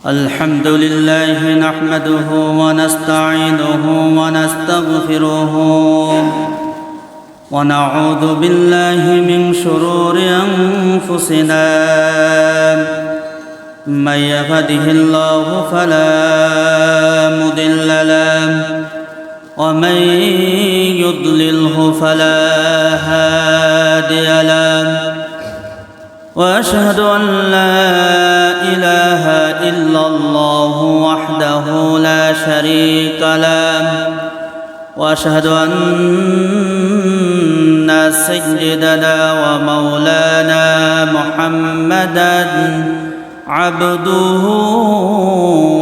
الحمد لله نحمده ونستعينه ونستغفره ونعوذ بالله من شرور أنفسنا من يهده الله فلا مضل له ومن يضلله فلا هادي له وأشهد أن لا إله إلا الله وحده لا شريك له وأشهد أن سيدنا ومولانا محمدًا عبده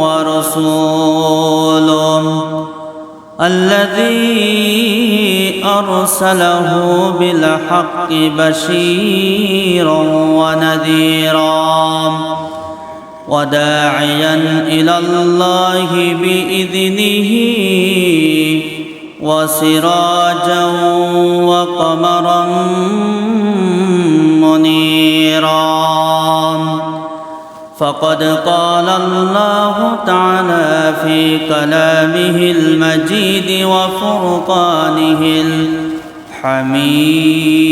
ورسوله الذي أرسله بالحق بشيرا ونذيرا وداعيا إلى الله بإذنه وسراجا وقمرا منيرا فقد قال الله تعالى في كلامه المجيد وفرقانه الحميد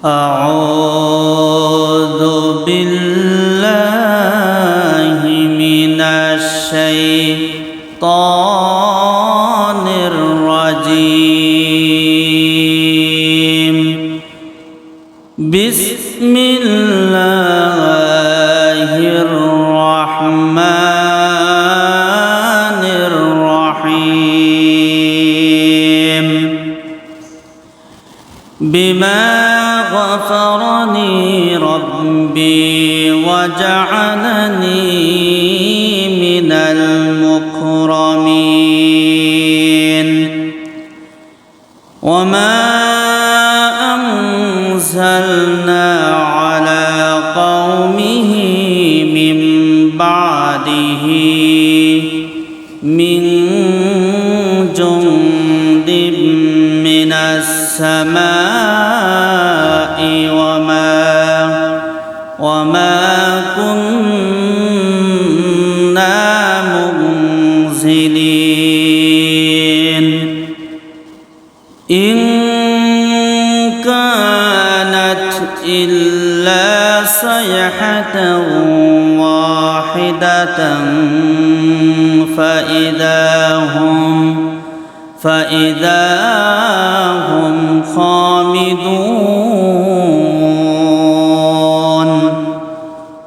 أعوذ بالله من الشيطان الرجيم بسم الله الرحمن الرحيم بما غفرني ربي وجعلني من المكرمين وما أنزلنا على قومه من بعده من جند من السماء وما كنا منزلين إن كانت إلا صيحة واحدة فإذا هم خامدون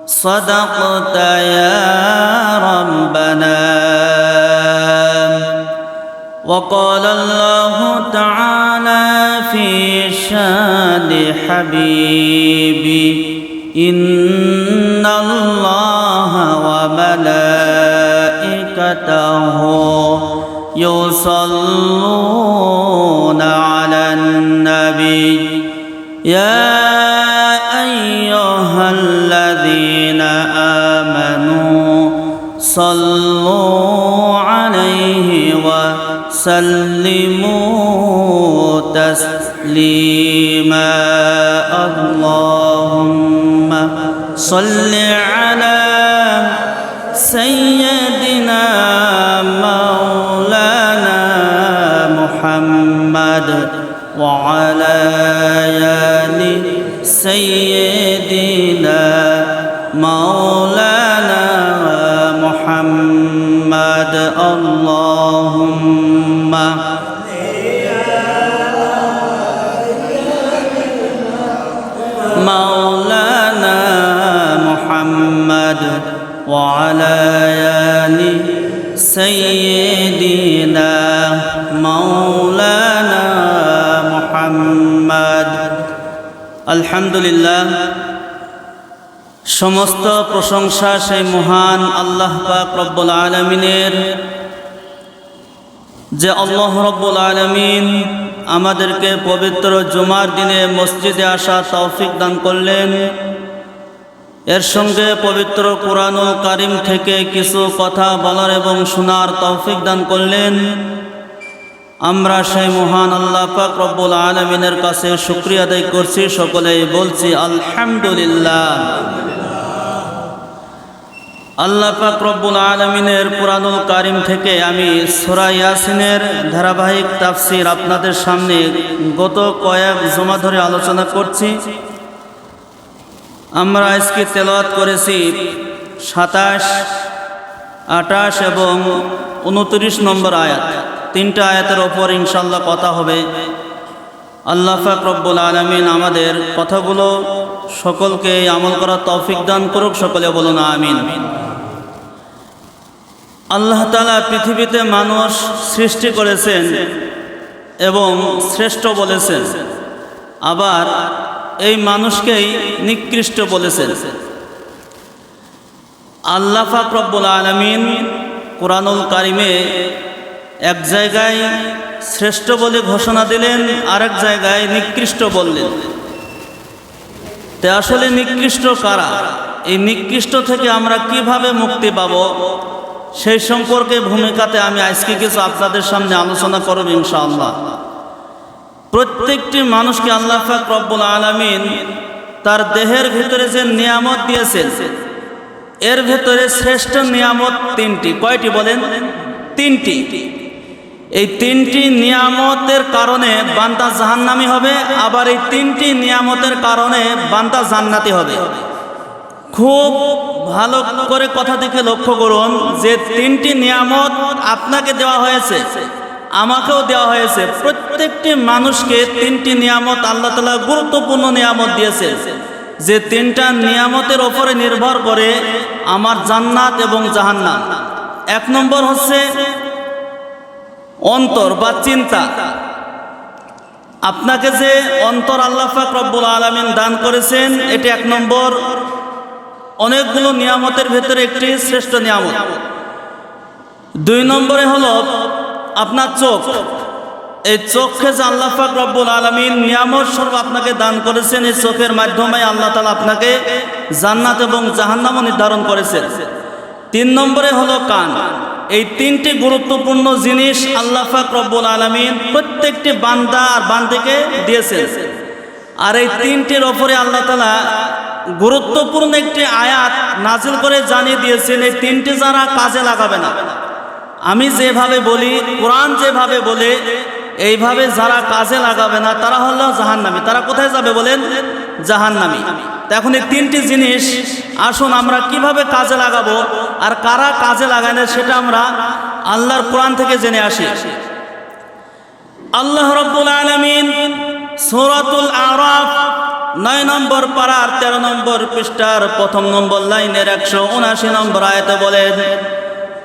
صدقت يا ربنا وقال الله تعالى في شان حبيبي إن الله وملائكته يصلون على النبي يا أيها الذين آمنوا صلوا عليه وسلموا تسليما اللهم صل على سيدنا مولانا محمد وعلى آل سيدنا مولانا محمد اللهم مولانا محمد وعلى آل سيدنا مولانا محمد الحمد لله সমস্ত প্রশংসা সেই মহান আল্লাহ পাক রব্বুল আলামিনের যে আল্লাহ রব্বুল আলামিন আমাদেরকে পবিত্র জুমার দিনে মসজিদে আসা তৌফিক দান করলেন এর সঙ্গে পবিত্র কুরআনুল কারীম থেকে কিছু কথা বলার এবং শোনার তৌফিক দান করলেন আমরা সেই মহান আল্লাহ পাক রব্বুল আলামিনের কাছে শুকরিয়া আদায় করছি, সকলেই বলছি আলহামদুলিল্লাহ। আল্লাহ পাক রব্বুল আলামিনের কুরআনুল কারীম থেকে আমি সূরা ইয়াসিনের ধারাবাহিক তাফসীর আপনাদের সামনে গত কয়েক জুমা ধরে আলোচনা করছি। আমরা আজকে তেলাওয়াত করেছি 27, 28 এবং 29 নম্বর আয়াত। তিনটা আয়াতের ওপর ইনশাআল্লাহ কথা হবে। আল্লাহ পাক রব্বুল আলামিন আমাদের কথাগুলো সকলকে আমল করার তৌফিক দান করুক, সকলে বলুন আমিন। আল্লাহ তাআলা পৃথিবীতে মানুষ সৃষ্টি করেছেন এবং শ্রেষ্ঠ বলেছেন, আবার এই মানুষকেই নিকৃষ্ট বলেছেন। আল্লাহ পাক রব্বুল আলামিন কুরআনুল কারীমে এক জায়গায় শ্রেষ্ঠ বলে ঘোষণা দিলেন, আরেক জায়গায় নিকৃষ্ট বললেন। তে আসলে নিকৃষ্ট কারা? এই নিকৃষ্ট থেকে আমরা কিভাবে মুক্তি পাব, সেই সম্পর্কে ভূমিকাতে আমি আজকে কিছু আপনাদের সামনে আলোচনা করব ইনশাআল্লাহ। প্রত্যেকটি মানুষকে আল্লাহ পাক রব্বুল আলামিন তার দেহের ভিতরে যে নিয়ামত দিয়েছেন, এর ভিতরে শ্রেষ্ঠ নিয়ামত তিনটি। কয়টি বলেন? তিনটি। এই তিনটি নিয়ামতের কারণে বান্দা জাহান্নামী হবে, আবার এই তিনটি নিয়ামতের কারণে বান্দা জান্নাতি হবে। খুব ভালো করে কথা থেকে লক্ষ্য করুন যে তিনটি নিয়ামত আপনাকে দেওয়া হয়েছে, আমাকেও দেওয়া হয়েছে। প্রত্যেকটি মানুষকে তিনটি নিয়ামত আল্লাহ তাআলা গুরুত্বপূর্ণ নিয়ামত দিয়েছে, যে তিনটা নিয়ামতের ওপরে নির্ভর করে আমার জান্নাত এবং জাহান্নাম। এক নম্বর হচ্ছে অন্তর বা চিন্তা। আপনাকে যে অন্তর আল্লাহ পাক রব্বুল আলামিন দান করেছেন, এটি এক নম্বর, অনেকগুলো নিয়ামতের ভেতরে একটি শ্রেষ্ঠ নিয়ামত। দুই নম্বরে হলো আপনার চোখ। এই চোখকে যে আল্লাহ পাক রব্বুল আলামিন নিয়ামত স্বরূপ আপনাকে দান করেছেন, এই চোখের মাধ্যমে আল্লাহ তাআলা আপনাকে জান্নাত এবং জাহান্নামও নির্ধারণ করেছেন। তিন নম্বরে হলো কান। এই তিনটি গুরুত্বপূর্ণ জিনিস আল্লাহ পাক রব্বুল আলামিন প্রত্যেকটি বান্দা আর বান্দিকে দিয়েছেন। আর এই তিনটির ওপরে আল্লাহ তাআলা গুরুত্বপূর্ণ একটি আয়াত নাজিল করে জানিয়ে দিয়েছেন, এই তিনটি যারা কাজে লাগাবে না, আমি যেভাবে বলি, কোরআন যেভাবে বলে, এইভাবে যারা কাজে লাগাবে না, তারা হলো জাহান্নামী। তারা কোথায় যাবে বলেন? জাহান্নামী। এখন এই তিনটি জিনিস আসুন আমরা কিভাবে কাজে লাগাবো আর কারা কাজে লাগায় না, সেটা আমরা আল্লাহর কোরআন থেকে জেনে আসি। আল্লাহ রাব্বুল আলামিন সূরাতুল আরাফ 9 নম্বর পারার 13 নম্বর পৃষ্ঠার প্রথম নম্বর লাইনের 179 নম্বর আয়াতে বলেন,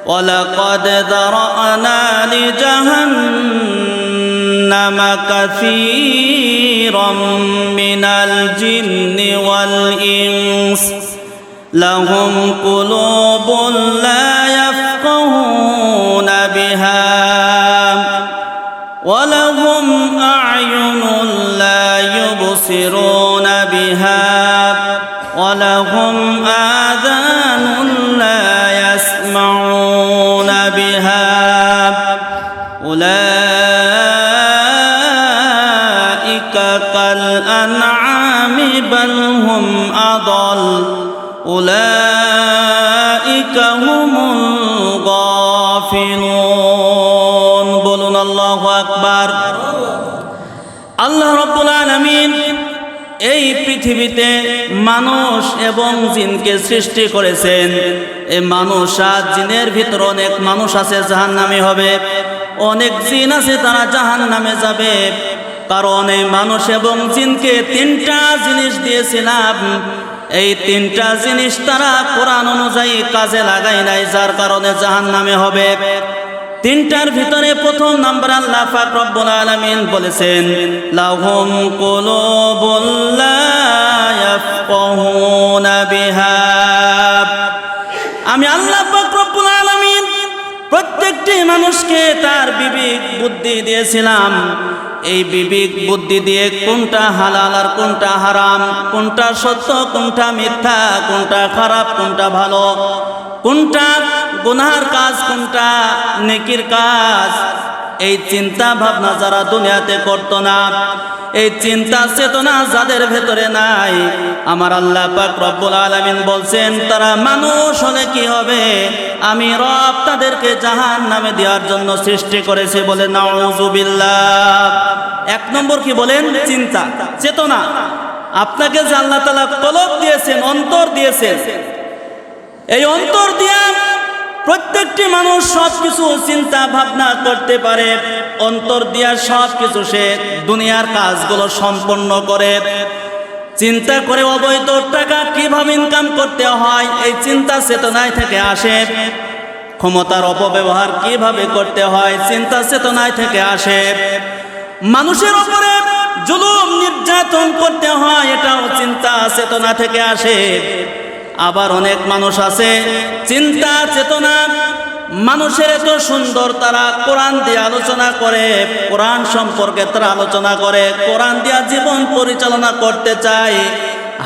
ওয়ালাকাদ যারানা লিজাহান্নামা কাসীরাম মিনাল জিন্নি ওয়াল ইনস লাহুম কুলুবুন লা ইয়াফকাহুনা বিহা ওয়া লাহুম আ'য়ুনুন লা ইউবসিরুনা বিহা ওয়া লাহুম আযানুন লা يسمعون بها أولئك كالأنعام بل هم أضل أولئك هم الغافلون বলুন আল্লাহু আকবার। আল্লাহ রাব্বুল আলামিন এই পৃথিবীতে মানুষ এবং জিনকে সৃষ্টি করেছেন। এই মানুষ আর জিনের ভিতর অনেক মানুষ আছে জাহান্নামী হবে, অনেক জিন আছে তারা জাহান্নামে যাবে। কারণ এই মানুষ এবং জিনকে তিনটা জিনিস দিয়েছিলাম, এই তিনটা জিনিস তারা কোরআন অনুযায়ী কাজে লাগায় নাই, যার কারণে জাহান্নামে হবে। তিনটার ভিতরে প্রথম নাম্বার আল্লাহ পাক রব্বুল আলামিন বলেছেন, লাহুম কুলুবুন লা ইয়াফকাহুনা বিহা। আমি আল্লাহ পাক রব্বুল আলামিন প্রত্যেকটি মানুষকে তার বিবেক বুদ্ধি দিয়েছিলাম। এই বিবেক বুদ্ধি দিয়ে কোনটা হালাল আর কোনটা হারাম, কোনটা সত্য কোনটা মিথ্যা, কোনটা খারাপ কোনটা ভালো, কোনটা গুনাহের কাজ কোনটা নেকির কাজ, এই চিন্তা ভাবনা যারা দুনিয়াতে করত না, এই চিন্তা চেতনা যাদের ভেতরে নাই, আমার আল্লাহ পাক রব্বুল আলামিন বলছেন তারা মানুষ হলে কি হবে, আমি রব তাদেরকে জাহান্নামে দেওয়ার জন্য সৃষ্টি করেছি বলে নাউযুবিল্লাহ। এক নম্বর কি বলেন? চিন্তা চেতনা। আপনাকে যে আল্লাহ তাআলা কলব দিয়েছেন, অন্তর দিয়েছেন, এই অন্তর দিয়া প্রত্যেকটি মানুষ সব কিছু চিন্তা ভাবনা করতে পারে। অন্তর দিয়া সব কিছু সে দুনিয়ার কাজগুলো সম্পন্ন করে, চিন্তা করে অবৈধ টাকা কিভাবে ইনকাম করতে হয় এই চিন্তা চেতনায় থেকে আসে। ক্ষমতার অপব্যবহার কিভাবে করতে হয় চিন্তা চেতনায় থেকে আসে। মানুষের উপরে জুলুম নির্যাতন করতে হয় এটাও চিন্তা চেতনা থেকে আসে। আবার অনেক মানুষ আছে চিন্তা চেতনা, মানুষের এত সুন্দর তারা কোরআন দিয়ে আলোচনা করে, কোরআন সম্পর্কে তারা আলোচনা করে, কোরআন দিয়ে জীবন পরিচালনা করতে চায়,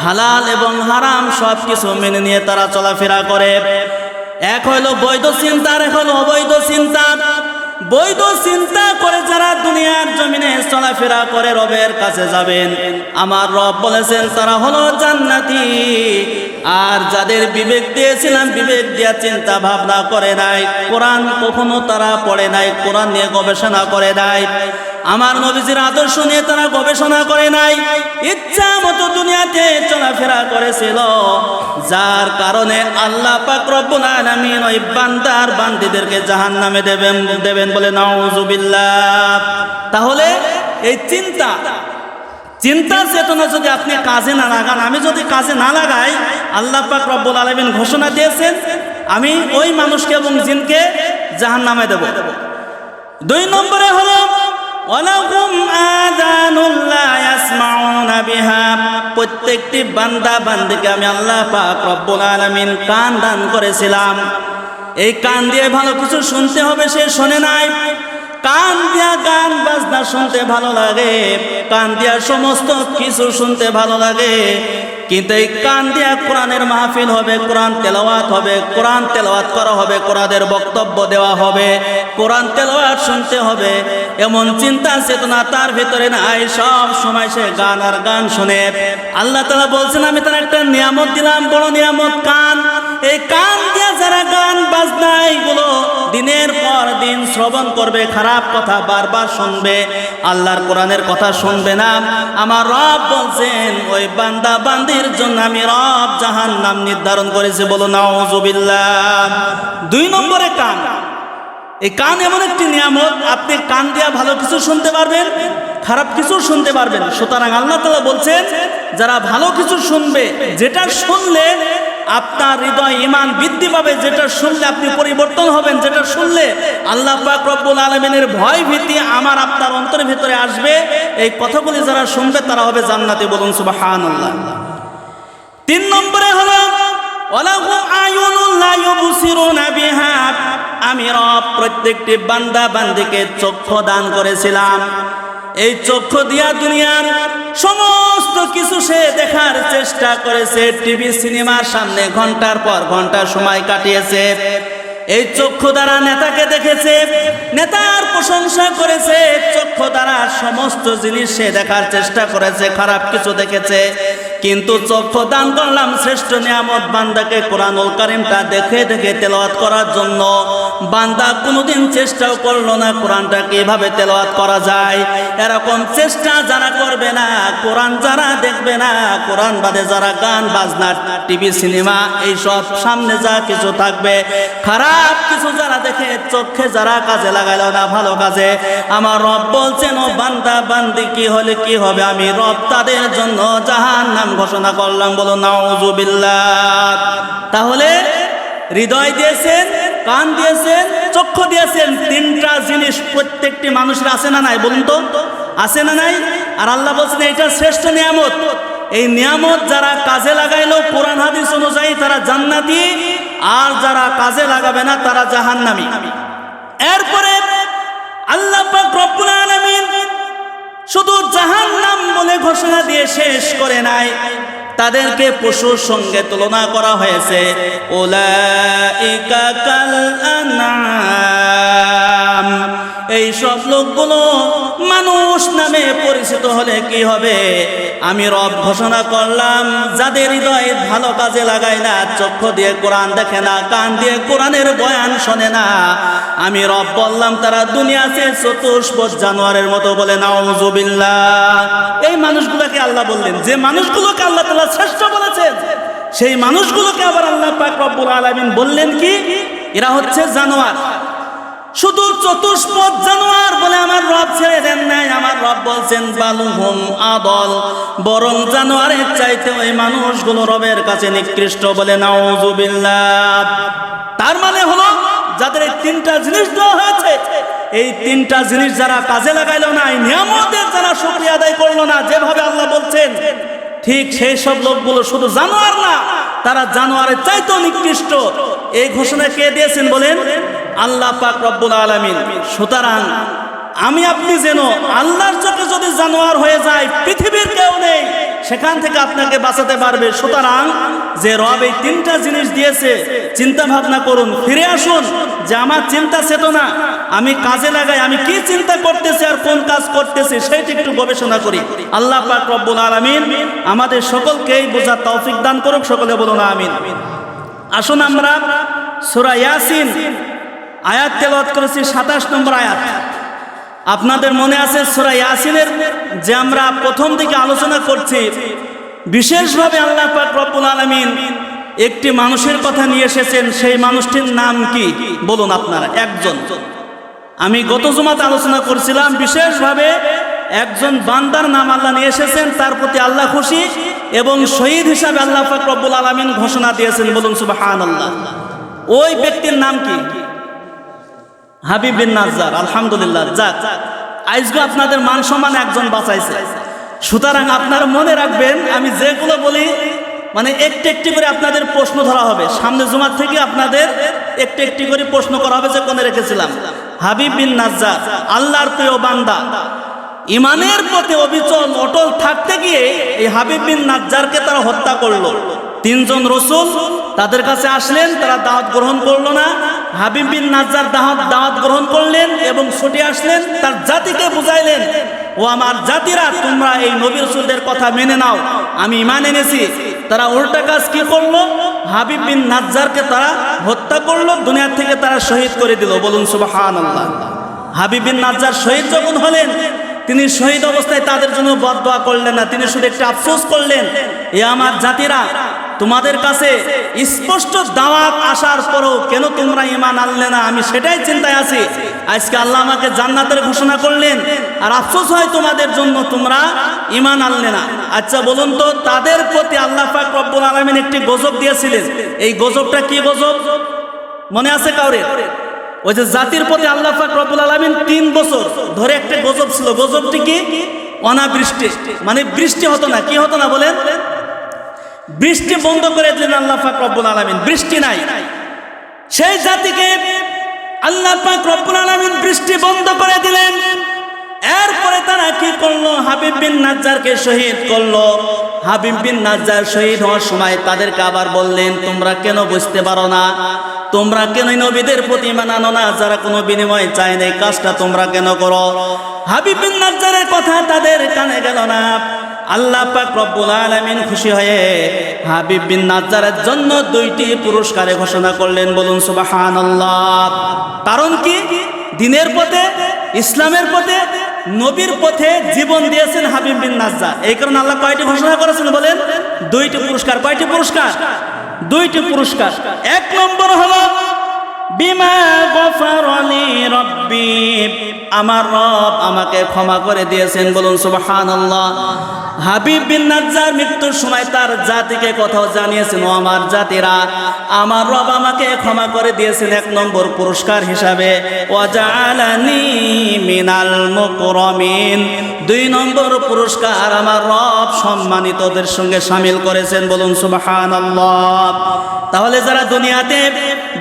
হালাল এবং হারাম সব কিছু মেনে নিয়ে তারা চলাফেরা করে। এক হইল বৈধ চিন্তা, আর এক হলো অবৈধ চিন্তা। বৈধ চিন্তা করে যারা দুনিয়ার জমিনে চলাফেরা করে রবের কাছে যাবেন, আমার রব বলেছেন তারা হলো জান্নাতি। আর যাদের বিবেক দিয়েছিলাম, বিবেক দিয়া চিন্তা ভাবনা করে নাই, কোরআন কখনো তারা পড়ে নাই, কোরআন নিয়ে গবেষণা করে নাই, আমার নবীজির আদর্শ নিয়ে তারা গবেষণা করে নাই, ইচ্ছা মতো দুনিয়াতে চলাফেরা করেছিল, যার কারণে আল্লাহ পাক রব্বুল আলামিন ওই বান্দার বান্দীদেরকে জাহান্নামে দেবেন বলে নাউযুবিল্লাহ। তাহলে এই চিন্তা চেতনা যদি আপনি কাজে না লাগান, আমি যদি কাজে না লাগাই, আল্লাহ পাক রব্বুল আলামিন ঘোষণা দিয়েছেন আমি ওই মানুষকে এবং জিনকে জাহান্নামে দেব। দুই নম্বরে হলো ওয়ালাহুম আযানুন লা ইয়াসমাউনা বিহা, প্রত্যেকটি বান্দা বান্দীকে আমি আল্লাহ পাক রব্বুল আলামিন কান দান করেছিলাম। এই কান দিয়ে ভালো কিছু শুনতে হবে, সে শোনে নাই। কান দিয়া গান বাজনা শুনতে ভালো লাগে, কান দিয়া সমস্ত কিছু শুনতে ভালো লাগে, কিন্তু এই কান দিয়া কোরআনের মাহফিল হবে, কোরআন তেলাওয়াত হবে, কোরআন তেলাওয়াত করা হবে, কোরআনের বক্তব্য দেওয়া হবে, কোরআন তেলাওয়াত শুনতে হবে, এমন চিন্তা চেতনা তার ভিতরে নাই। সব সময় সে গান আর গান শুনে। আল্লাহ তাআলা বলছেন আমি তার একটা নিয়ামত দিলাম, বড় নিয়ামত কান। এই কান দিয়া যারা গান বাজনা এইগুলো দিনের পর দিন শ্রবণ করবে, খারাপ কথা বারবার শুনবে, আল্লাহর কোরআনের কথা শুনবে না, আমার রব বলছেন ওই বান্দা বান্দির জন্য আমি রব জাহান্নাম নির্ধারণ করেছি, বলো নাউযুবিল্লাহ। দুই নম্বরে কান। এই কান এমন একটি নিয়ামত, আপনি কান দিয়া ভালো কিছু শুনতে পারবেন, খারাপ কিছু শুনতে পারবেন। সুতরাং আল্লাহ তাআলা বলছেন যারা ভালো কিছু শুনবে, যেটা শুনলে আপনার হৃদয় ঈমান বৃদ্ধি পাবে, যেটা শুনলে আপনি পরিবর্তন হবেন, যেটা শুনলে আল্লাহ পাক রব্বুল আলামিনের ভয় ভীতি আমার আপনার অন্তরের ভিতরে আসবে, এই কথাগুলি যারা শুনবে তারা হবে জান্নাতি, বলুন সুবহানাল্লাহ। তিন নম্বরে হলো ওয়ালাহুম আয়ুনুন লা ইউবসিরুনা বিহা, আমি রব প্রত্যেকটি বান্দা বান্দীকে চক্ষু দান করেছিলাম। এই চক্ষু দিয়া দুনিয়ার সমস্ত কিছু সে দেখার চেষ্টা করেছে, টিভি সিনেমার সামনে ঘন্টার পর ঘন্টা সময় কাটিয়েছে। এই চক্ষু দ্বারা নেতাকে দেখেছে, নেতার প্রশংসা করেছে, চক্ষু দ্বারা সমস্ত জিনিস সে দেখার চেষ্টা করেছে, খারাপ কিছু দেখেছে। কিন্তু চক্ষু দান করলাম শ্রেষ্ঠ নিয়ামত বান্দাকে, কোরআনুল কারীমটা দেখে দেখে তেলাওয়াত করার জন্য। বান্দা কোনোদিন চেষ্টাও করলো না কোরআনটা কিভাবে তেলাওয়াত করা যায়। এরকম চেষ্টা যারা করবে না, কোরআন যারা দেখবে না, কোরআন বাদে যারা গান বাজনা টিভি সিনেমা এইসব সামনে যা কিছু থাকবে, খারাপ কিছু যারা দেখে, চোখে যারা কাজে লাগাইল না ভালো কাজে, আমার রব বলছেন ও বান্দা বান্দি কি হলে কি হবে, আমি রব তাদের জন্য জাহান্নাম ঘোষণা করলাম, বলো নাউযুবিল্লাহ। তাহলে হৃদয় দিয়েছেন, কান দিয়েছেন, চক্ষু দিয়েছেন, তিনটা জিনিস প্রত্যেকটি মানুষের আছে না নাই, বলুন তো আছে না নাই? আর আল্লাহ বলছেন এটা শ্রেষ্ঠ নিয়ামত। এই নিয়ামত যারা কাজে লাগাইলো কোরআন হাদিস অনুযায়ী তারা জান্নাতি, আর যারা কাজে লাগাবে না তারা জাহান্নামী। এরপরে আল্লাহ পাক রব্বুল আলামিন শুধু জাহান্নাম বলে ঘোষণা দিয়ে শেষ করে নাই, তাদেরকে পশুর সঙ্গে তুলনা করা হয়েছে। উলাইকা কাল আনআম, এই সব লোকগুলো মানুষ নামে পরিচিত হলে কি হবে? আমি রব ঘোষণা করলাম, যাদের হৃদয় ভালো কাজে লাগায় না, চক্ষু দিয়ে কোরআন দেখে না, কান দিয়ে কোরআনের বয়ান শোনে না, আমি রব বললাম তারা দুনিয়াতে চতুষ্পদ জানোয়ারের মতো। বলে নাউযুবিল্লাহ। এই মানুষগুলোকে আল্লাহ বললেন, যে মানুষগুলোকে আল্লাহ তাআলা শ্রেষ্ঠ বলেছেন, সেই মানুষগুলোকে আবার আল্লাহ পাক রব্বুল আলামিন বললেন কি? এরা হচ্ছে জানোয়ার। শুধু চতুষ্পদ জানোয়ার বলে আমার রব ছেড়ে দেন নাই। আমার রব বলছেন বালুহুম আদল, বরং জানোয়ারের চাইতে ওই মানুষগুলো রবের কাছে নিকৃষ্ট। বলে নাউযুবিল্লাহ। তার মানে হলো, যাদের এই তিনটা জিনিস দেওয়া হয়েছে, এই তিনটা জিনিস যারা কাজে লাগাইলো না, এই নিয়ামতের যারা শুকরিয়া আদায় করলো না, যেভাবে আল্লাহ বলছেন, ঠিক সেই সব লোকগুলো শুধু জানোয়ার না, তারা জানোয়ারের চাইতেও নিকৃষ্ট। এই ঘোষণা কে দিয়েছেন বলেন? আল্লাহ পাক রব্বুল আলামিন। সুতরাং আমি আপনি যেন আল্লাহর চোখে যদি জানোয়ার হয়ে যায়, পৃথিবীর কেউ নেই সেখান থেকে আপনাকে বাঁচাতে পারবে। সুতরাং যে রব এই তিনটা জিনিস দিয়েছে, চিন্তা ভাবনা করুন, ফিরে আসুন যে আমার চিন্তা চেতনা আমি কাজে লাগাই, আমি কি চিন্তা করতেছি আর কোন কাজ করতেছি সেইটা একটু গবেষণা করি। আল্লাহ পাক রব্বুল আলামিন আমাদের সকলকেই বোঝার তৌফিক দান করুক। সকলে বলুন আমিন। আসুন আমরা সূরা ইয়াসিন আয়াত তেলাওয়াত করেছি, 27 নম্বর আয়াত। আপনাদের মনে আছে সূরা ইয়াসিনের যে আমরা প্রথম দিকে আলোচনা করছি, বিশেষভাবে আল্লাহ পাক রব্বুল আলামিন একটি মানুষের কথা নিয়ে এসেছেন। সেই মানুষটির নাম কি বলুন আপনারা? একজন। আমি গত জুমাতে আলোচনা করছিলাম, বিশেষভাবে একজন বান্দার নাম আল্লাহ নিয়ে এসেছেন, তার প্রতি আল্লাহ খুশি এবং শহীদ হিসাবে আল্লাহ পাক রব্বুল আলামিন ঘোষণা দিয়েছেন। বলুন সুবহানাল্লাহ। ওই ব্যক্তির নাম কি? হাবিব বিন নাজ্জার। আলহামদুলিল্লাহ। যাক, আজকে আপনাদের মান সম্মান একজন বাঁচাইছে। সুতরাং আপনারা মনে রাখবেন, আমি যেগুলো বলি মানে একটি একটি করে আপনাদের প্রশ্ন ধরা হবে। সামনে জুমার থেকে আপনাদের একটি একটি করে প্রশ্ন করা হবে যে কোনে রেখেছিলাম। হাবিব বিন নাজ্জার আল্লাহর প্রিয় বান্দা, ইমানের পথে অবিচল অটল থাকতে গিয়ে এই হাবিব বিন নাজ্জারকে তারা হত্যা করলো। 3 জন রাসূল তাদের কাছে আসলেন, তারা দাওয়াত গ্রহণ করলো না। হাবিব বিন নাজ্জার দাওয়াত গ্রহণ করলেন এবং ছুটে আসলেন, তার জাতিকে বুঝাইলেন, ও আমার জাতিরা, তোমরা এই নবী রাসূলদের কথা মেনে নাও, আমি ঈমান এনেছি। তারা উল্টা কাজ কি করলো? হাবিব বিন নাজ্জারকে তারা হত্যা করলো, দুনিয়া থেকে তারা শহীদ করে দিল। বলুন সুবহানাল্লাহ। হাবিব বিন নাজ্জার শহীদ যখন হলেন, তিনি শহীদ অবস্থায় তাদের জন্য বদদোয়া করলেন না, তিনি শুধু একটা আফসোস করলেন, এ আমার জাতিরা, তোমাদের কাছে স্পষ্ট দাওয়াত আসার পরও কেন তোমরা ঈমান আনলে না? আমি সেটাই চিন্তায় আছি। আজকে আল্লাহ আমাকে জান্নাতের ঘোষণা করলেন, আর আফসোস হয় তোমাদের জন্য, তোমরা ঈমান আনলে না। আচ্ছা বলুন তো, তাদের প্রতি আল্লাহ পাক রব্বুল আলামিন একটি গজব দিয়েছিলেন। এই গজবটা কি গজব মনে আছে কাউরে? ওই যে জাতির প্রতি আল্লাহ পাক রব্বুল আলামিন 3 বছর ধরে একটা গজব ছিল। গজবটি কি? অনাবৃষ্টি। মানে বৃষ্টি হতো না। কি হতো না বলেন? বৃষ্টি বন্ধ করে দিলেন আল্লাহ পাক রব্বুল আলামিন, বৃষ্টি নাই। সেই জাতিকে আল্লাহ পাক রব্বুল আলামিন বৃষ্টি বন্ধ করে দিলেন। এরপরে তারা কি করলো? হাবিব বিন নাজ্জারকে শহীদ করলো। হাবিব বিন নাজ্জার শহীদ হওয়ার সময় তাদেরকে আবার বললেন, তোমরা কেন বুঝতে পারো না? তোমরা কেন নবীদের প্রতি ঈমান আনো না? যারা কোনো বিনিময় চায় না, এই কাজটা তোমরা কেন করো? হাবিব বিন নাজ্জারের কথা তাদের কানে গেল না। আল্লাহ পাক রব্বুল আলামিন খুশি হয়ে হাবিব বিন নাজ্জারের জন্য 2টি পুরস্কারে ঘোষণা করলেন। বলুন সুবহানাল্লাহ। কারণ কি? দ্বীনের পথে, ইসলামের পথে, নবীর পথে জীবন দিয়েছেন হাবিব বিন নাজ্জার। এই কারণে আল্লাহ কয়টি ঘোষণা করেছেন বলেন? 2টি পুরস্কার। কয়টি পুরস্কার? 2টি পুরস্কার। 1 নম্বর হলো বিমা গফারানি রব্বি, আমার রব আমাকে ক্ষমা করে দিয়েছেন। বলুন সুবহানাল্লাহ। হাবিব বিন নাজ্জার মৃত্যুর সময় তার জাতিকে কথাও জানিয়েছেন, ও আমার জাতিরা, আমার রব আমাকে ক্ষমা করে দিয়েছেন 1 নম্বর পুরস্কার হিসাবে। ওয়াজআলানি মিনাল মুকরামিন, 2 নম্বর পুরস্কার, আমার রব সম্মানিতদের সঙ্গে শামিল করেছেন। বলুন সুবহানাল্লাহ। তাহলে যারা দুনিয়াতে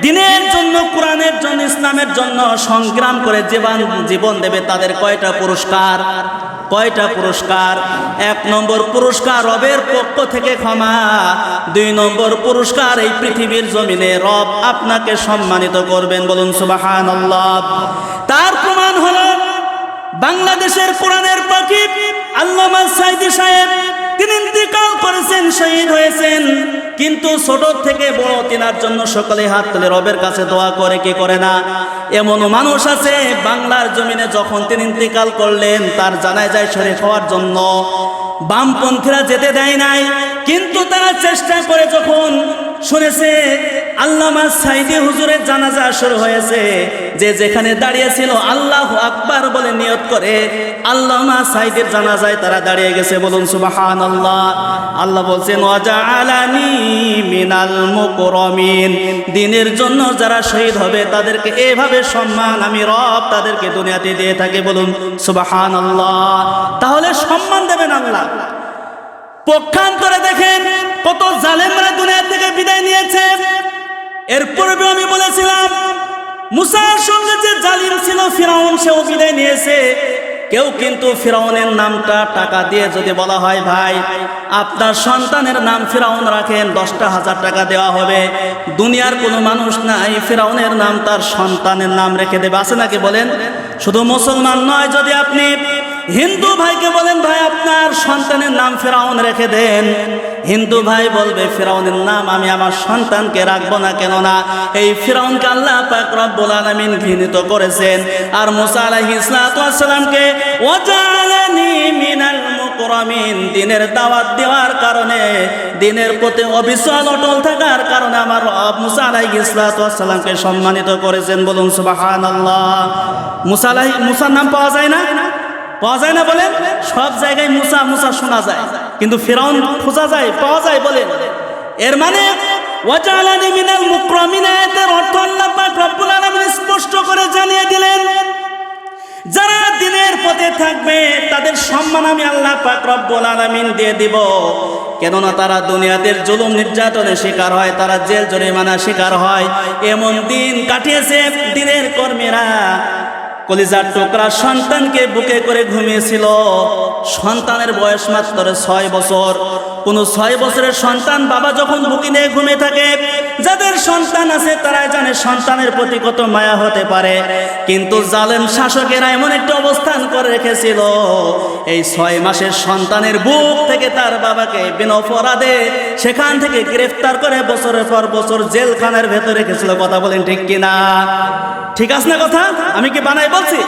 দ্বীনের জন্য, কোরআনের জন্য, ইসলামের জন্য সংগ্রাম করে জীবন দেবে, তাদের কয়টা পুরস্কার? কয়টা পুরস্কার? 1 নম্বর পুরস্কার রবের পক্ষ থেকে ক্ষমা। 2 নম্বর পুরস্কার এই পৃথিবীর জমিনে রব আপনাকে সম্মানিত করবেন। বলুন সুবহানাল্লাহ। তার প্রমাণ হলো বাংলাদেশের কোরআনের পাখি আল্লামা সাইদি সাহেব তিনি ইন্তেকাল করেছেন, শহীদ হয়েছেন, কিন্তু ছোট থেকে বড় তিনার জন্য সকলে হাত তুলে রবের কাছে দোয়া করে, কি করে না? এমনও মানুষ আছে বাংলার জমিনে যখন তিনি ইন্তেকাল করলেন তার জানাজায় শরীক হওয়ার জন্য বামপন্থীরা যেতে দেয় নাই, কিন্তু তারা চেষ্টা করে যখন শুনেছে আল্লামা সাইদি হুজুরের জানাজা শুরু হয়েছে, যে যেখানে দাঁড়িয়েছিল আল্লাহু আকবার বলে নিয়ত করে আল্লামা সাইদির জানাজায় তারা দাঁড়িয়ে গেছে। বলুন সুবহানাল্লাহ। আল্লাহ বলছেন ওয়াজআলানি মিনাল মুকরামিন, দ্বীনের জন্য যারা শহীদ হবে তাদেরকে এভাবে সম্মান আমি রব তাদেরকে দুনিয়াতে দিয়ে থাকে। বলুন সুবহানাল্লাহ। তাহলে সম্মান দেবেন আল্লাহ। পক্ষান্তরে দেখেন কত জালেমরা দুনিয়া থেকে বিদায় নিয়েছে। এর পূর্বে আমি বলেছিলাম মুসার সঙ্গে যে জালিম ছিল ফিরাউন, সেও বিদায় নিয়েছে। কেউ কিন্তু ফিরাউনের নামটা টাকা দিয়ে যদি বলা হয় ভাই আপনার সন্তানের নাম ফিরাউন রাখেন, 10,000 টাকা দেওয়া হবে। দুনিয়ার কোনো মানুষ নাই ফিরাউনের নাম তার সন্তানের নাম রেখে দেবে, আছে নাকি বলেন? শুধু মুসলমান নয়, যদি আপনি হিন্দু ভাইকে বলেন ভাই আপনার সন্তানের নাম ফিরাউন রেখে দেন, হিন্দু ভাই বলবে ফিরাউনের নাম আমি আমার সন্তানকে রাখবো না। কেননা এই ফিরাউনকে আল্লাহ পাক রব্বুল আলামিন ঘৃণিত করেছেন। আর মুসা আলাইহিস সালাতু ওয়াস সালামকে ওয়াজআলানি মিনাল মুকরামিন, দ্বীনের দাওয়াত দেওয়ার কারণে, দ্বীনের প্রতি অবিচল অটল থাকার কারণে আমার রব মুসা আলাইহিস সালাতু ওয়াস সালামকে সম্মানিত করেছেন। বলুন সুবহানাল্লাহ। মুসার নাম পাওয়া যায় না? পাওয়া যায় না বলেন? সব জায়গায় মুসা মুসা শোনা যায়, কিন্তু ফিরাউন খোঁজা যায়, পাওয়া যায় বলেন। এর মানে ওয়াজআলানি মিনাল মুকরামিন আয়াতের অর্থ আল্লাহ পাক রব্বুল আলামিন স্পষ্ট করে জানিয়ে দিলেন, যারা দ্বীনের পথে থাকবে তাদের সম্মান আমি আল্লাহ পাক রব্বুল আলামিন দিয়ে দিব। কেননা তারা দুনিয়াতে জুলুম নির্যাতনের শিকার হয়, তারা জেল জরিমানা শিকার হয়। এমন দিন কাটিয়েছে দ্বীনের কর্মীরা। কলিজার টুকরা সন্তানকে বুকে করে ঘুমিয়েছিল, সন্তানের বয়স মাত্র 6 বছর। কোন 6 বছরের সন্তান বাবা যখন বুকে নিয়ে ঘুমিয়ে থাকে, যাদের সন্তান আছে তারাই জানে সন্তানের প্রতি কত মায়া হতে পারে। কিন্তু জালেম শাসকেরা এমন একটা অবস্থান করে রেখেছিল, এই 6 মাসের সন্তানের বুক থেকে তার বাবাকে বিনা অপরাধে সেখান থেকে গ্রেফতার করে বছরের পর বছর জেলখানার ভেতরে রেখেছিল। কথা বলেন ঠিক কিনা? ঠিক আছে না কথা? আমি কি বানাই বলছি?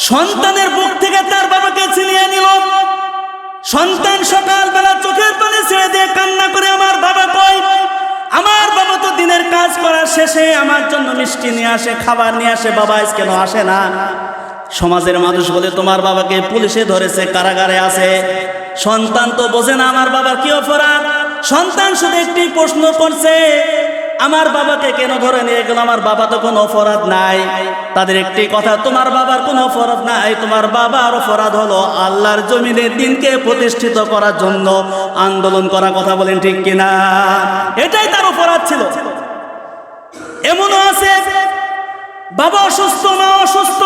সন্তানের বুক থেকে তার বাবাকে ছিনিয়ে নিল। সন্তান সকালবেলা চোখের পানি ছেড়ে দিয়ে কান্না করে আমার বাবা কই? আমার বাবা তো দিনের কাজ করার শেষে আমার জন্য মিষ্টি নিয়ে আসে, খাবার নিয়ে আসে, বাবা আজ কেন আসে না? সমাজের মানুষ বলে তোমার বাবাকে পুলিশে ধরেছে, কারাগারে আছে। সন্তান তো বোঝে না আমার বাবার কি অপরাধ। সন্তান শুধু একটি প্রশ্ন করছে, আমার বাবাকে কেন ধরে নিয়ে গেল? আমার বাবা তো কোনো অপরাধ নাই। তাদের একটি কথা, তোমার বাবার কোনো অপরাধ নাই, তোমার বাবার অপরাধ হলো আল্লাহর জমিনে দ্বীনকে প্রতিষ্ঠিত করার জন্য আন্দোলন করা। কথা বলেন ঠিক কিনা? এটাই তার অপরাধ ছিল। এমনও আছে বাবা অসুস্থ, মা অসুস্থ,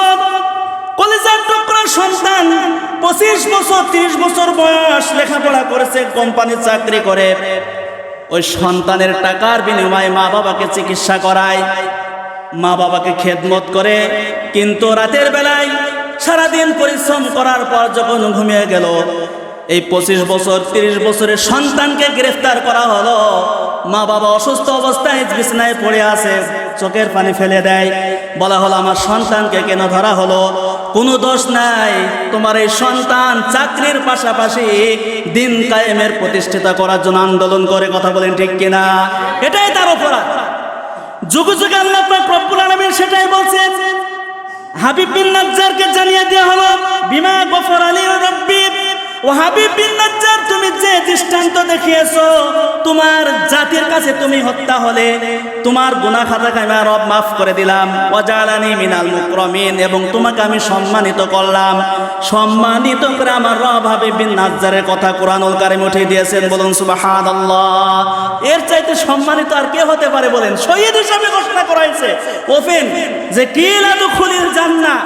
কলিজার টুকরা সন্তান 25 বছর 30 বছর বয়স, লেখাপড়া করেছে, কোম্পানির চাকরি করে। ওই সন্তানের টাকার বিনিময়ে মা বাবাকে চিকিৎসা করায়, মা বাবাকে খেদমত করে। কিন্তু রাতের বেলায় সারাদিন পরিশ্রম করার পর যখন ঘুমিয়ে গেল, এই 25 বছর 30 বছরের সন্তানকে গ্রেফতার করা হলো। মা বাবা অসুস্থ অবস্থায় বিছানায় পড়ে আছে, চোখের পানি ফেলে দেয়। বলা হলো আমার সন্তানকে কেন ধরা হলো? কোনো দোষ নাই, তোমার এই সন্তান চাকরির পাশাপাশি দিন কায়েমের প্রতিষ্ঠিত করার জন্য আন্দোলন করে। কথা বলেন ঠিক কিনা? এটাই তার অপরাধ। যুগে যুগে আল্লাহ পাক রব্বুল আলামিন সেটাই বলছেন। হাবিব বিন নাজ্জারকে জানিয়ে দেওয়া হলো বিমা গফারা লি রাব্বি। ও হাবিব বিন নাজ্জার, তুমি যে দৃষ্টান্ত দেখিয়েছো, তোমার জাতির কাছে তুমি হত্যা হলে তোমার গুনাহ খাতাকে আমি রব মাফ করে দিলাম। ওয়াজআলানি মিনাল মুকরামিন, এবং তোমাকে আমি সম্মানিত করলাম। সম্মানিত করে আমার রব হাবিব বিন নাজ্জারের কথা কোরআনুল কারীম উঠিয়ে দিয়েছেন। বলুন সুবহানাল্লাহ। এর চাইতে সম্মানিত আর কে হতে পারে বলেন? শহীদ হিসাবে ঘোষণা করা হয়েছে ওপেন যে কিলা দুখুলিল জান্নাহ।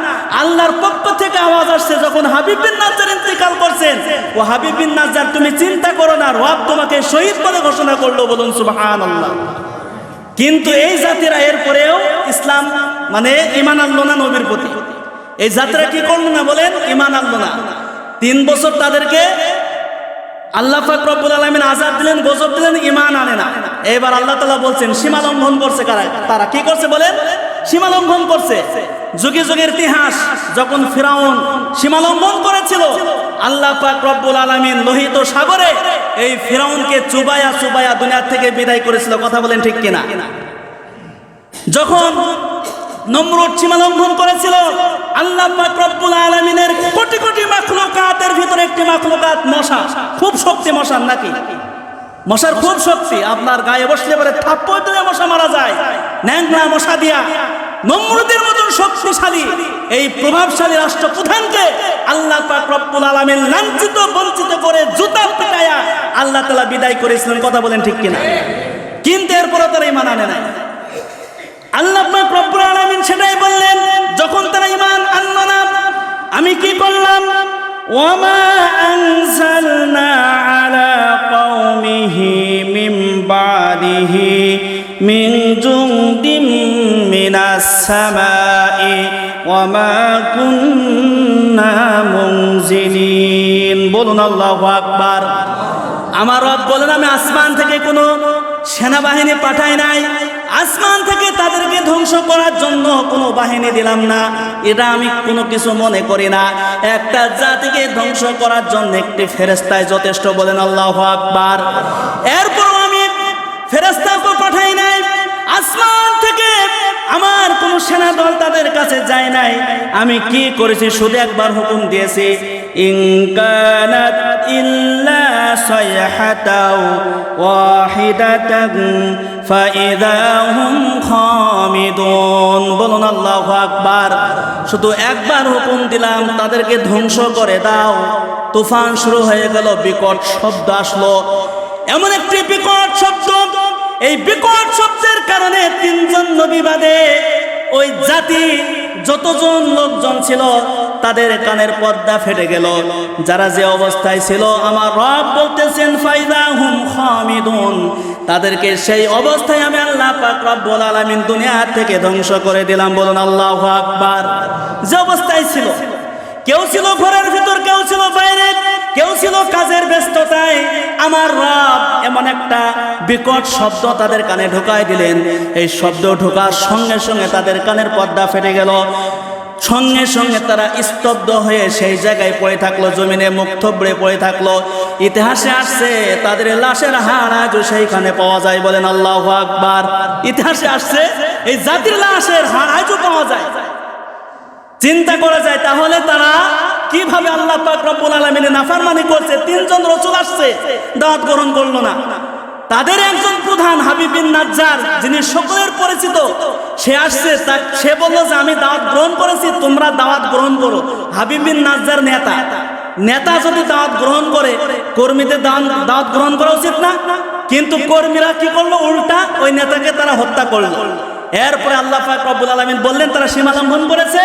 আল্লাহর পক্ষ থেকে আওয়াজ আসছে যখন হাবিব বিন নাজ্জার ইন্তেকাল করছেন, ও হাবিব বিন নাজ্জার তুমি চিন্তা করো না, রব তোমাকে শহীদ বলে ঘোষণা করলো। বলুন সুবহানাল্লাহ। কিন্তু এই জাতিরা এরপরেও ইসলাম মানে ঈমান আনলো না নবীর প্রতি। এই জাতিরা কি করলো না বলেন? ঈমান আনলো না। 3 বছর তাদেরকে আল্লাহ পাক রব্বুল আলামিন আযাব দিলেন, গজব দিলেন, ঈমান আনে না। এবার আল্লাহ তাআলা বলছেন সীমা লঙ্ঘন করছে কারা? তারা কি করছে বলেন? সীমা লঙ্ঘন করছে। যুগে যুগের ইতিহাস, যখন ফিরাউন সীমা লঙ্ঘন করেছিল, আল্লাহ পাক রব্বুল আলামিন লোহিত সাগরে এই ফিরাউনকে চুবায়া চুবায়া দুনিয়া থেকে বিদায় করেছিল। কথা বলেন ঠিক কিনা? যখন নমরুদ সীমা লঙ্ঘন করেছিল, আল্লাহ পাক রব্বুল আলামিনের কোটি কোটি মাখলুকাতের ভিতরে একটি মাখলুকাত মশা, খুব শক্তি মশার নাকি? মশার খুব শক্তি, আপনার গায়ে বসলে পরে থাপ্পড় দিলে মশা মারা যায়। ন্যাংরা মশা দিয়া নমরুদের মতন শক্তিশালী এই প্রভাবশালী রাষ্ট্রপ্রধানকে আল্লাহ পাক রব্বুল আলামিন লাঞ্ছিত বঞ্চিত করে জুতা পিটায়া আল্লাহ তাআলা বিদায় করেছিলেন। কথা বলেন ঠিক কিনা? কিন্তু এরপরে তারা ঈমান আনে নাই। আল্লাহ পাক রব্বুল আলামিন সেটাই বললেন, যখন তারা ঈমান আনলো না, আমি কি করলাম? ওয়ামা আনজালনা আলা কওমিহি মিন বাদিহি মিন জুনদিম মিনাস সামাই ওয়ামা কুন্না মুনজিলিন। বলুন আল্লাহু আকবার। আমার রব বলেন, আমি আসমান থেকে কোনো সেনাবাহিনী পাঠাই নাই, আসমান থেকে তাদেরকে ধ্বংস করার জন্য কোনো বাহিনী দিলাম না। এটা আমি কোনো কিছু মনে করি না। একটা জাতিকে ধ্বংস করার জন্য একটি ফেরেশতাই যথেষ্ট। বলেন আল্লাহু আকবার। এরপর আমি ফেরেশতাকে পাঠাই নাই, আসমান থেকে আমার কোন সেনা দল তাদের কাছে যায় নাই। আমি কি করেছি? শুধু একবার হুকুম দিয়েছি, ইন কানাত ইল্লা সায়হাতাও ওয়াহিদাতান ফাইযা হুম খামিদুন। বলুন আল্লাহু আকবার। শুধু একবার হুকুম দিলাম, তাদেরকে ধ্বংস করে দাও। তুফান শুরু হয়ে গেল, বিকট শব্দ আসলো, এমন একটি বিকট শব্দ, এই বিকট শব্দের কারণে 3 জন নবী বাদে ওই জাতি যতজন লোকজন ছিল তাদের কানের পর্দা ফেটে গেল। যারা যে অবস্থায় ছিল, আমার রব বলতেছেন ফাইযা হুম খামিদুন, তাদেরকে সেই অবস্থায় আমি আল্লাহ পাক রব্বুল আলামিন দুনিয়া থেকে ধ্বংস করে দিলাম। বলুন আল্লাহু আকবার। যে অবস্থায় ছিল, কেউ ছিল ঘরের ভিতর, কেউ ছিল বাইরে, কেউ ছিল কাজের ব্যস্ততায়, আমার রব এমন একটা বিকট শব্দ তাদের কানে ঢোকায় দিলেন। এই শব্দ ঢোকার সঙ্গে সঙ্গে তাদের কানের পর্দা ফেটে গেল। সঙ্গে সঙ্গে তারা স্তব্ধ হয়ে সেই জায়গায় পড়ে থাকলো, জমিনে মুখ থুবড়ে পড়ে থাকলো। ইতিহাসে আসছে তাদের লাশের হাড় আজও সেইখানে পাওয়া যায়। বলেন আল্লাহু আকবার। ইতিহাসে আসছে এই জাতির লাশের হাড় আজও পাওয়া যায়। চিন্তা করা যায় তাহলে তারা কিভাবে আল্লাহ পাক রব্বুল আলামিনের নাফরমানি করছে। 3 জন রাসূল আসছে, দাওয়াত গ্রহণ করলো না। তাদের একজন প্রধান হাবিব বিন নাজ্জার, যিনি সকলের পরিচিত, সে আসছে, সে বলল যে আমি দাওয়াত গ্রহণ করেছি, তোমরা দাওয়াত গ্রহণ করো। হাবিব বিন নাজ্জার নেতা যদি দাওয়াত গ্রহণ করে, কর্মীদের দাওয়াত গ্রহণ করা উচিত না? কিন্তু কর্মীরা কি করলো? উল্টা ওই নেতাকে তারা হত্যা করলো। এরপরে আল্লাহ পাক রব্বুল আলামিন বললেন তারা সীমা লঙ্ঘন করেছে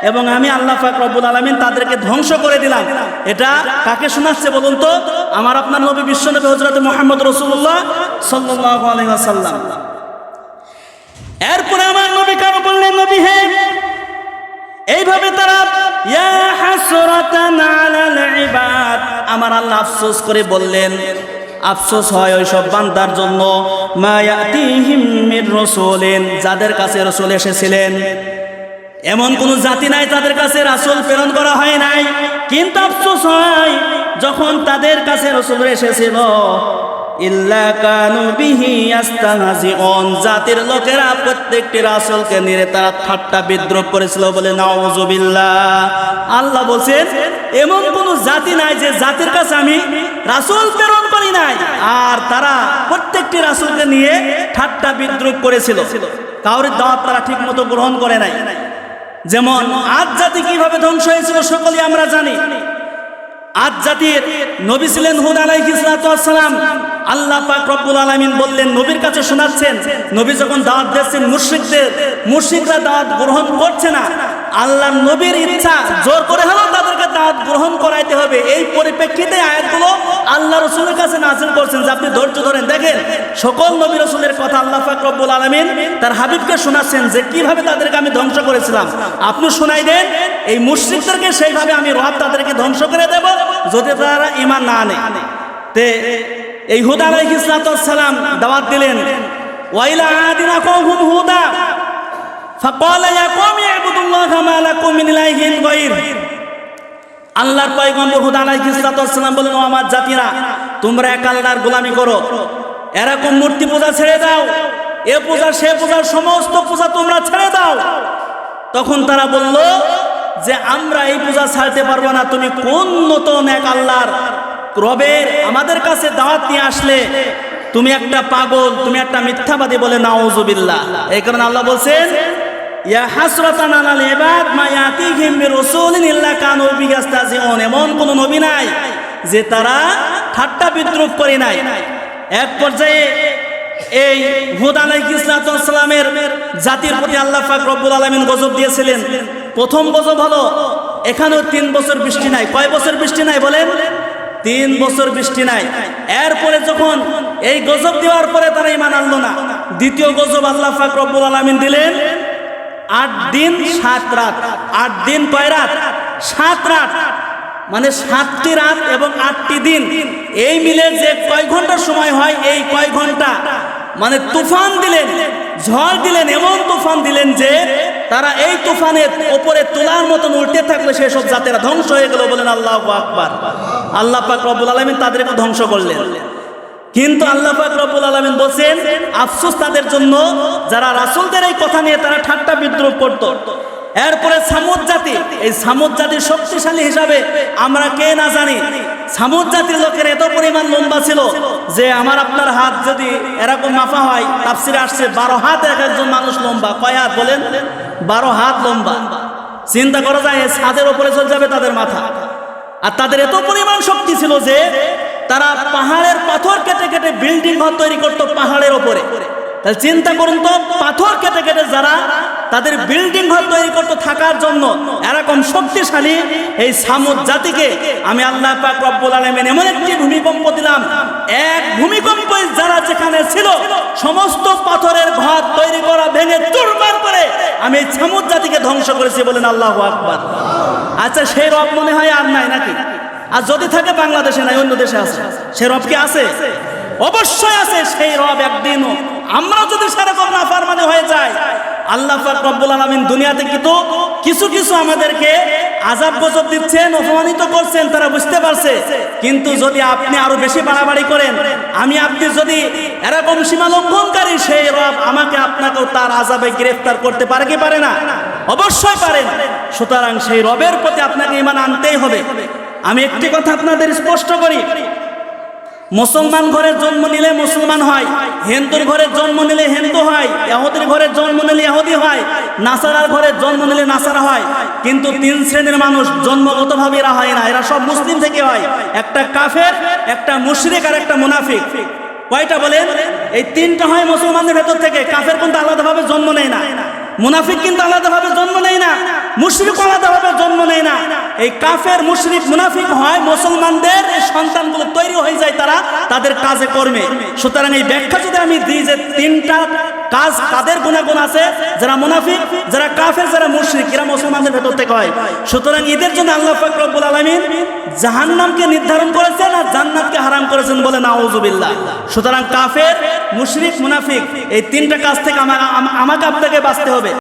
এবং আমি আল্লাহ পাক রব্বুল আলামিন তাদেরকে ধ্বংস করে দিলাম। এটা কাকে শোনাচ্ছে বলুন তো? আমার আপনার নবী বিশ্বনবী হযরত মুহাম্মদ রাসূলুল্লাহ সাল্লাল্লাহু আলাইহি ওয়াসাল্লাম। এরপরে আমার নবী কারো বললেন, নবী হে, এইভাবে তারা ইয়া হাসরাতান আলাল ইবাদ, আমার আল্লাহ আফসোস করে বললেন, আফসোস হয় ওই সব বান্দার জন্য, মা ইয়াতিহিম মির রাসূলিন, যাদের কাছে রাসূল এসেছিলেন। এমন কোন জাতি নাই তাদের কাছে রাসূল প্রেরণ করা হয় নাই, কিন্তু আফসোস হয় যখন তাদের কাছে রাসূল এসেছিল, ইল্লা কানু বিহি ইস্তাহজিউন, জাতির লোকেরা প্রত্যেকটি রাসূলকে নিয়ে তারা ঠাট্টা বিদ্রুপ করেছিল। বলে নাউযুবিল্লাহ। আল্লাহ বলেন এমন কোন জাতি নাই যে জাতির কাছে আমি রাসূল প্রেরণ করি নাই, আর তারা প্রত্যেকটি রাসূলকে নিয়ে ঠাট্টা বিদ্রুপ করেছিল। কাউরির দাওয়াত তারা ঠিক মতো গ্রহণ করে নাই। যেমন আদ জাতি কিভাবে ধ্বংস হয়েছিল সকলেই আমরা জানি। আদ জাতির নবী ছিলেন হুদ আলাইহিস সালাম। আল্লাহ পাক রব্বুল আলামিন বললেন, নবীর কাছে শোনাচ্ছেন, নবী যখন দাওয়াত দিচ্ছেন মুশরিকরা দাওয়াত গ্রহণ করছে না। আল্লাহর নবীর ইচ্ছা, জোর করে হলো তাদেরকে দাওয়াত গ্রহণ করাইতে হবে। এই পরিপ্রেক্ষিতে আয়াতগুলো আল্লাহ রাসূলের কাছে নাযিল করছেন যে আপনি ধৈর্য ধরেন। দেখেন সকল নবী রাসূলের কথা আল্লাহ পাক রব্বুল আলামিন তার হাবিবকে শোনাচ্ছেন যে কিভাবে তাদেরকে আমি ধ্বংস করেছিলাম। আপনি শোনাই দেন এই মুশরিকদেরকে সেইভাবে আমি রব তাদেরকে ধ্বংস করে দেব যদি তারা ঈমান না আনে। তে এই হুদ আলাইহিস সালাম দাওয়াত দিলেন, ওয়াইলা আদিনা কওহুম হুদা ফাকালা ইয়া কওমি ইবুদুল্লাহ মা লাকুম মিন ইলাহিন গায়র। আল্লাহর পয়গম্বর হুদ আলাইহিস সালাম বলেন, ও আমার জাতিরা, তোমরা এক আল্লাহর গোলামি করো, এরকম মূর্তি পূজা ছেড়ে দাও, এ পূজা সে পূজার সমস্ত পূজা তোমরা ছেড়ে দাও। তখন তারা বলল যে আমরা এই পূজা ছাড়তে পারবো না, তুমি কোন নতুন এক আল্লাহর রবের আমাদের কাছে দাওয়াত নিয়ে আসলে, তুমি একটা পাগল, তুমি একটা মিথ্যাবাদী বলে নাউজুবিল্লাহ। এই কারণে আল্লাহ বলছেন, ইয়া হাসরাতান আলাল ইবাদ মা ইয়াতিহিম বিরাসূলিন ইল্লা কানু বিহি ইস্তাহজিউন। এমন কোন নবী নাই যে তারা ঠাট্টা বিদ্রুপ করে নাই। এক পর্যায়ে এই হুদ আলাইহিস সালামের জাতির প্রতি আল্লাহ পাক রব্বুল আলামিন গজব দিয়েছিলেন। প্রথম গজব হলো এখানেও 3 বছর বৃষ্টি নাই। কয় বছর বৃষ্টি নাই বলেন? 3 বছর বৃষ্টি নাই। এরপরে যখন এই গজব দেওয়ার পরে তারা ঈমান আনলো না, দ্বিতীয় গজব আল্লাহ পাক রব্বুল আলামিন দিলেন 8 দিন 7 রাত। 8 দিন কয় রাত? 7 রাত, মানে 7টি রাত এবং 8টি দিন, এই মিলে যে কয় ঘন্টা সময় হয়, এই কয় ঘন্টা মানে তুফান দিলেন, ঝড় দিলেন, এমন তুফান দিলেন যে তারা এই তুফানের উপরে তোলার মতন উল্টে থাকলে সেসব জাতেরা ধ্বংস হয়ে গেল। বলেন আল্লাহু আকবার। আল্লাহ পাক রব্বুল আলামিন তাদেরকে ধ্বংস করলেন। কিন্তু আল্লাহ পাক রব্বুল আলামিন বলেন, আফসোস তাদের জন্য যারা রাসূলদের এই কথা নিয়ে তারা ঠাট্টা বিদ্রুপ করত। এরপরে সামুদ জাতি, এই সামুদ জাতির শক্তিশালী হিসাবে আমরা কে না জানি। সামুদ জাতির লোকের এত পরিমাণ লম্বা ছিল যে আমার আপনার হাত যদি এরকম মাপা হয়, তাফসিরে আসছে 12 হাত এক একজন মানুষ লম্বা। কয় হাত বলেন? 12 হাত লম্বা। চিন্তা করা যায় ছাদের উপরে চলে যাবে তাদের মাথা। আর তাদের এত পরিমাণ শক্তি ছিল যে তারা পাহাড়ের পাথর কেটে কেটে বিল্ডিং ঘর তৈরি করতো পাহাড়ের ওপরে। তাহলে চিন্তা করুন তো, পাথর কেটে কেটে যারা তাদের বিল্ডিং ঘর তৈরি করতে থাকার জন্য এরকম শক্তিশালী এই সামুদ জাতিকে আমি আল্লাহ পাক রব্বুল আলামিন এমন একটি ভূমিকম্প দিলাম, এক ভূমিকম্পে যারা যেখানে ছিল সমস্ত পাথরের ঘর তৈরি করা ভেঙে চুরমার করে আমি এই সামুদ জাতিকে ধ্বংস করেছি। বলেন আল্লাহু আকবার। আচ্ছা, সেই রব মনে হয় আর নাই নাকি? আর যদি থাকে বাংলাদেশে নাই, অন্য দেশে আছে। সে রব কি আছে? অবশ্যই আছে। সেই রব একদিনও আমরা যদি সেরকম নাফরমানি হয়ে যায়, আল্লাহ পাক রব্বুল আলামিন দুনিয়াতে কিন্তু কিছু কিছু আমাদেরকে আযাব গজব দিচ্ছেন, অপমানিত করছেন, তারা বুঝতে পারছে। কিন্তু যদি আপনি আরো বেশি বাড়াবাড়ি করেন, আমি আপনি যদি এরকম সীমা লঙ্ঘনকারী, সেই রব আমাকে আপনাকেও তার আযাবে গ্রেফতার করতে পারে কি পারে না? অবশ্যই পারেন। সুতরাং সেই রবের প্রতি আপনাকে ঈমান আনতেই হবে। আমি একটি কথা আপনাদের স্পষ্ট করি, মুসলমান ঘরে জন্ম নিলে মুসলমান হয়, হিন্দুর ঘরে জন্ম নিলে হিন্দু হয়, ইহুদির ঘরে জন্ম নিলে ইহুদি হয়, নাসারার ঘরে জন্ম নিলে নাসারা হয়। কিন্তু 3 শ্রেণীর মানুষ জন্মগতভাবে এরা হয় না, এরা সব মুসলিম থেকে হয়। একটা কাফের, একটা মুশরিক আর একটা মুনাফিক। কয়টা বলেন? এই 3টা হয় মুসলমানদের ভেতর থেকে। কাফের কিন্তু আলাদাভাবে জন্ম নেয় না, মুনাফিক কিন্তু আলাদাভাবে জন্ম নেয় না, মুশরিক আলাদাভাবে জন্ম নেয় না। এই কাফের, মুশরিক, মুনাফিক হয় মুসলমানদের এই সন্তানগুলো তৈরি হয়ে যায় তারা তাদের কাজে কর্মে। সুতরাং এই ব্যাখ্যা যদি আমি দিই যে 3টা কাজ কাদের গুণাগুণ আছে, যারা মুনাফিক, যারা কাফের, যারা মুশরিক, এরা মুসলমানদের ভেতর থেকে হয়। সুতরাং এদের জন্য আল্লাহ পাক রব্বুল আলামিন জাহান্নামকে নির্ধারণ করেছেন আর জান্নাতকে হারাম করেছেন। বলে নাউজুবিল্লাহ। সুতরাং কাফের, মুশরিক, মুনাফিক এই 3টা কাজ থেকে আমাকে আপনাকে বাঁচতে হবে।